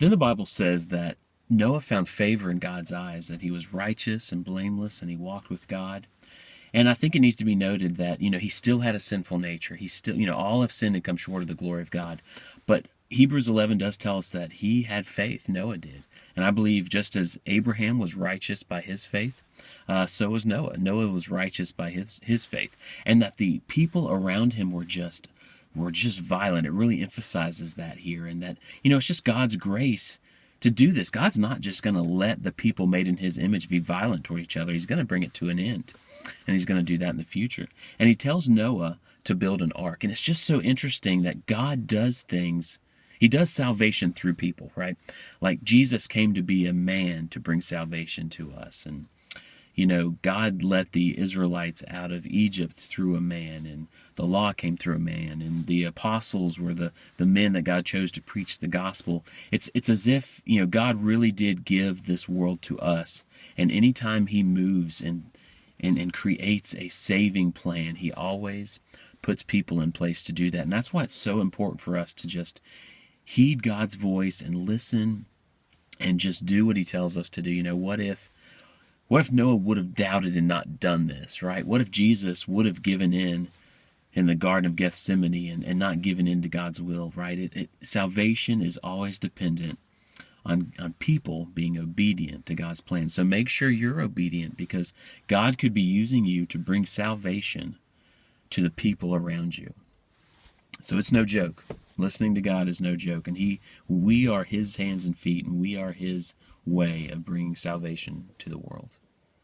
Then the Bible says that Noah found favor in God's eyes, that he was righteous and blameless, and he walked with God. And I think it needs to be noted that, he still had a sinful nature. He still, all have sinned and come short of the glory of God. But Hebrews 11 does tell us that he had faith, Noah did. And I believe just as Abraham was righteous by his faith, so was Noah. Noah was righteous by his faith. And that the people around him were just violent. It really emphasizes that here. And that, it's just God's grace to do this. God's not just going to let the people made in his image be violent toward each other. He's going to bring it to an end. And he's going to do that in the future. And he tells Noah to build an ark. And it's just so interesting that God does things. He does salvation through people, right? Like Jesus came to be a man to bring salvation to us. And, God let the Israelites out of Egypt through a man. And the law came through a man. And the apostles were the men that God chose to preach the gospel. It's as if, God really did give this world to us. And anytime he moves and creates a saving plan, he always puts people in place to do that. And that's why it's so important for us to just heed God's voice and listen and just do what he tells us to do. What if Noah would have doubted and not done this, right? What if Jesus would have given in the Garden of Gethsemane and not given in to God's will, right? Salvation is always dependent on people being obedient to God's plan. So make sure you're obedient, because God could be using you to bring salvation to the people around you. So it's no joke. Listening to God is no joke. And we are his hands and feet, and we are his way of bringing salvation to the world.